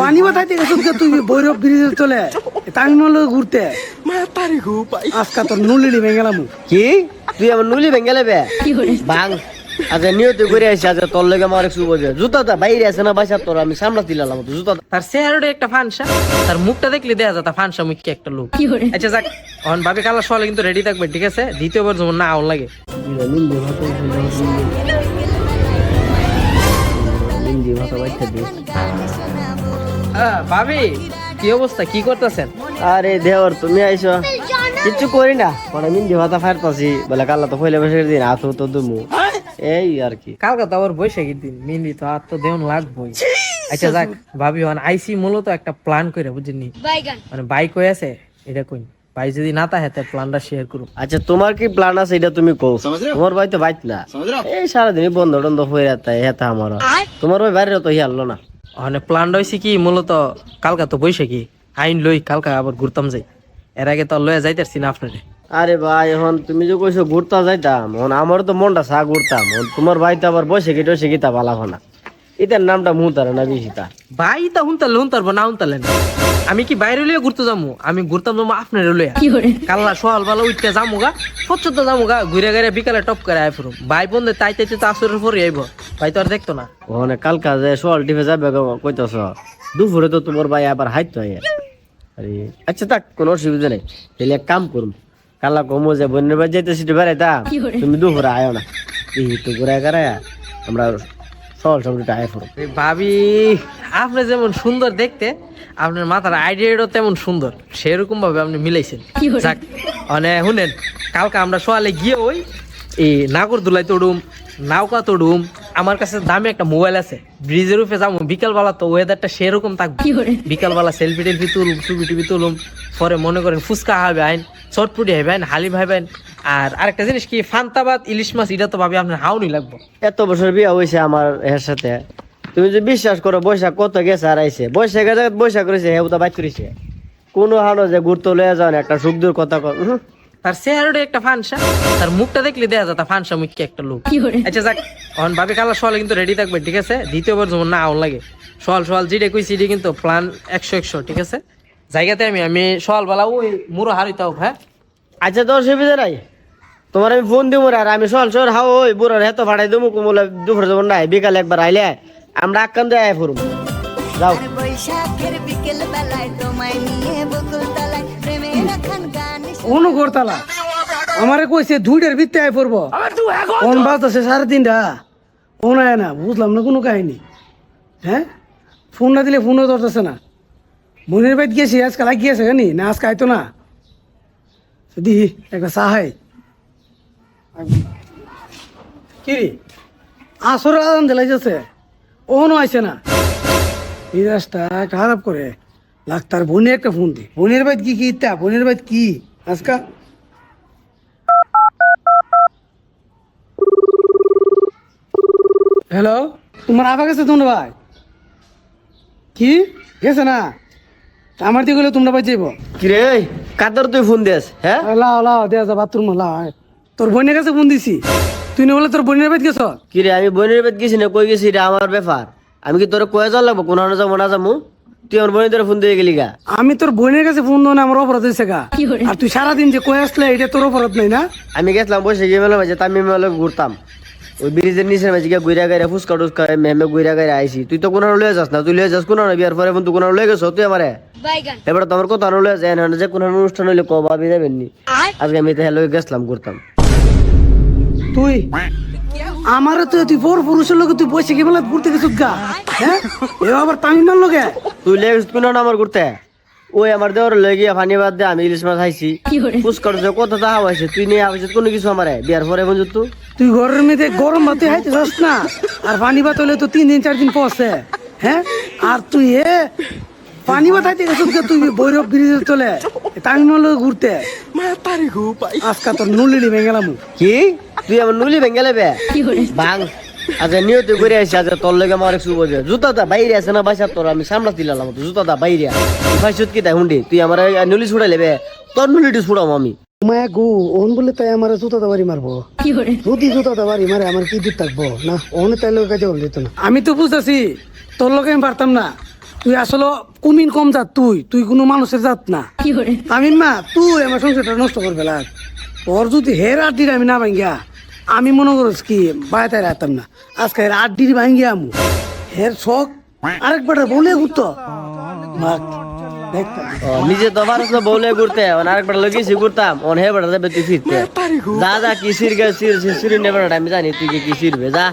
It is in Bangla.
পানি বাতাইতে গেছিস তুই বৈরব ব্রিজে চলে তামিলনাড়ু লোক ঘুরতে আজকা তোর নুলিলি ভেঙেলাম কি তুই আমার নুলি ভেঙ্গেলে বে বাং আচ্ছা নিয়ত করে আসি আচ্ছা তোর লেগে আমার একটু বোঝে জুতাটা বাইরে আছে না বাসা তোর আমি সামলা দিলাম জুতা তার চেহারাটা একটা ফানসা, তার মুখটা দেখলে দেয়া যায় তার ফানসা মুখে একটা লোক। আচ্ছা যাক, এখন ভাবি কালার সকালে কিন্তু রেডি থাকবে, ঠিক আছে? দ্বিতীয়বার যেমন না আউন লাগে। ভাবি কি অবস্থা, কি করতেছেন? আরে দেওর তুমি আইসো কিচ্ছু করি না পরে মিন্দি ভাতা ফায়ার পাচ্ছি বলে কাল্লা তো পয়লা বৈশাখের দিন হাত তো দুমু এই আর কি। কালকে তো আবার বৈশাখীর দিন, মিন্দি তো আর তো দেওন লাগবই। আচ্ছা যাক ভাবি, এখন আইসি মূলত একটা প্ল্যান করে বুঝিনি, মানে বাইক হয়ে আছে এটা কই ভাই যদি না তাহে তাই প্ল্যানটা শেয়ার করুন। আচ্ছা তোমার কি প্ল্যান আছে এটা তুমি কও। তোমার ভাই তো বাইত না এই সারাদিন বন্ধ টন্ধ হয়ে যাতে হেতা আমার তোমার ভাই বাইরে তো হিয়ালো না। মানে প্ল্যানটা হয়েছে কি মূলত কালকা তো বৈশাখী আইন লই কালকা আবার ঘুরতাম যাই, এর আগে তো লয়ে যাইতারছি না আপনারে। আরে ভাই এখন তুমি যে কইছো ঘুরতা যাইতাম এখন আমারও তো মনটা চা ঘুরতাম তোমার ভাই তো আবার বসে গিয়ে টসে গীতা পালা ভানা এটার নামটা মুতারে না বেশি তা ভাই তা হুনতালে হুনতারবো না হুনতালেন, আমি কি বাইরে লইয়া ঘুরতে যাবো? আমি ঘুরতাম যাবো আপনার লইয়া কাল্লা সকাল বেলা উঠতে যাবো গা সচ্ছতা যাবো গা ঘুরে ঘুরে বিকালে টপ করে আয় ফিরুম ভাই বন্ধে তাই তাইতে তো আসরের পরে আইব ভাই তো আর দেখতো না। ওখানে কালকা যে সোয়াল টিপে যাবে কইতাছ দুপুরে তো তোমার ভাই আবার হাইতো আরে আচ্ছা থাক কোনো অসুবিধা নেই তাহলে এক কাম করুন কাল্লা কমো যে বন্যের বাড়ি যাইতে সেটা বেড়াইতাম তুমি দুপুরে আয়ো না এই তো ঘুরে ঘুরায় আমরা সকাল সকালটা আয় ফিরুম। ভাবি আপনি যেমন সুন্দর দেখতে আপনার মাথার আইডিয়াটাও তেমন সুন্দর, সেরকম ভাবে আপনি মিলাইছেন। যাক মানে শুনেন কালকে আমরা সোয়ালে গিয়ে ওই এই নাগরদোলাই তোড়ুম নাওকা তোড়ুম, আমার কাছে দামি একটা মোবাইল আছে ব্রিজের উপরে যাবো বিকালবেলা তো ওয়েদারটা সেরকম থাকবে, বিকালবেলা সেলফি টেলফি তুলুম ছবি টুবি তুলুম পরে মনে করেন ফুচকা হবে আইন চটপুটি হইবেন হালি ভাইবেন আর আরেকটা জিনিস কি ফান্তাবাদ ইলিশ মাছ এটা তো ভাবি আপনার হাউনি লাগবো। এত বছর বিয়া হয়েছে আমার এর সাথে তুমি যে বিশ্বাস করো বৈশাখ কত গেছে আর আইসে বৈশাখের জায়গায় বৈশাখ করেছে হেউ তো বাইক করেছে কোনো হানো যে ঘুরতে লয়ে যাও না একটা সুখ দূর কথা কর তার চেহারাটা একটা ফানসা, তার মুখটা দেখলে দেয়া যায় তার ফানসা মুখে একটা লোক। আচ্ছা যাক, এখন ভাবি কালার সকালে কিন্তু রেডি থাকবে, ঠিক আছে? দ্বিতীয়বার যেমন না আউন লাগে সকাল যেটা কইছি এটা কিন্তু প্ল্যান 100 ঠিক আছে? জায়গাতে আমি সকালবেলা ওই মুড়ো হারিতাও। হ্যাঁ আচ্ছা তোর সুবিধা নাই তোমার আমি ফোন দিব আর আমি সল সর হাও ওই বুড়োর হেতো ভাড়াই দেবো কুমলে দুপুর যাবো নাই বিকালে একবার আইলে আমরা আক্কান দিয়ে আয় ফুরুম যাও। অনু করতালা আমারে কইছে দুইটার ভিত্তি আয় পড়বো কোন বাজতেছে 3:30 ফোন আয় না বুঝলাম না কোনো কাহিনী। হ্যাঁ ফোন না দিলে ফোনও ধরতেছে না। বোনের বাড়ি গেছি আজকাল গিয়েছে জানি না আজকে আইতো না দিহি একটা সাহাই কি রে আসর আদান দিলাইছে ওনো আইছে না মিজাজটা খারাপ করে লাক্তার বোনের একটা ফোন দি বোনের বাড়ি কি কি ইত্যা বোনের বাড়ি কি আজকা হ্যালো তোমার আবার গেছে তোমরা ভাই কি গেছে না আমার দিয়ে গেলে তোমরা ভাই যাইব কিরে কাদর তুই ফোন দিস হ্যাঁ লাও লাও দেয়া যা বাথরুম লাও তোর বোনের কাছে ফোন দিছি তুই না বলে তোর বোনের বাড়ি গেছ কিরে আমি বোনের বেদ গেছি না কই গেছি এটা আমার ব্যাপার আমি কি তোর কয়ে যাওয়া লাগবো কোনো যাবো না যাবো তুই আমার বোনের তোর ফোন দিয়ে গেলি গা আমি তোর বোনের কাছে ফোন দেবো না আমার অপরাধ হয়েছে গা আর তুই সারাদিন যে কয়ে আসলে এটা তোর অপরাধ নাই না। আমি গেছিলাম বসে গিয়ে মেলা মাঝে তামি মেলা ঘুরতাম ওই ব্রিজের নিচের মাঝে গিয়ে ঘুরা গাইরা ফুচকা টুচকা মেমে ঘুরা গাইরা আইসি তুই তো কোনো লয়ে যাস না তুই লয়ে যাস কোনো বিয়ার পরে তুই কোনো লয়ে গেছো তুই আমারে এবার তো আমার কথা লয়ে যায় না যে কোনো অনুষ্ঠান হইলে কো ভাবি যাবেন নি আজকে আমি তাহলে গেছিলাম ঘুরতাম তুই আমার তো তুই বড় পুরুষের লোক তুই বসে গিয়ে মেলা ঘুরতে গেছিস গা হ্যাঁ এ আবার তামিলনাড়ুর লোকে তুই লেগে কিনো না আমার ঘুরতে ওই আমার দেওয়ার লয়ে গিয়ে পানি বাদ দিয়ে আমি ইলিশ মাছ খাইছি ফুচকা টুচকা কত টাকা হয়েছে তুই নিয়ে আছিস কোনো কিছু আমারে বিয়ার পরে বন্ধু তুই ঘরের মধ্যে গরম ভাতে খাইতে যাস না আর পানি ভাত হলে তো 3 দিন 4 দিন পৌঁছে হ্যাঁ আর তুই পানি ভাত খাইতে গেছিস তুই বৈরব ব্রিজে চলে তামিলনাড়ু ঘুরতে আজকা তোর নুলিলি ভেঙেলাম কি তুই আমার নুলি ভেঙ্গেলে বে বাং আচ্ছা নিয়ত করে আসি আচ্ছা তোর লেগে আমার একটু বোঝে জুতাটা বাইরে আছে না বাসা তোর আমি সামলা দিলাম জুতাটা বাইরে ফাইসুত কি তাই হুন্ডি তুই আমার নুলি ছুড়াই লেবে তোর নুলিটি ছুড়াম আমি মায়া গো ওন বলে তাই আমার জুতাটা বাড়ি মারবো যদি জুতাটা বাড়ি মারে আমার কি দিক থাকবো না ওনে তাই লোক কাছে দিত না আমি তো বুঝতেছি তোর লোকে আমি পারতাম না তুই আসলে কুমিন কম জাত, তুই কোনো মানুষের জাত না। আমি মা তুই আমার সংসারটা নষ্ট করবে লাগ। ওর যদি হের আড্ডির আমি না ভাঙ্গিয়া, আমি মনে করছ কি বাইরে রাখতাম না। আজকে হের আড্ডির ভাঙ্গিয়া আমু হের শখ আরেকবার বলে ঘুরতো দেখতাম। নিজে তো পারছ না বউলে ঘুরতে, আরেকবার লগেছি ঘুরতাম, হে বেটা যাবে তুই ফিরতে। যা যা কিসির গে সির নেবে আমি জানি তুই কি সিরবে যা।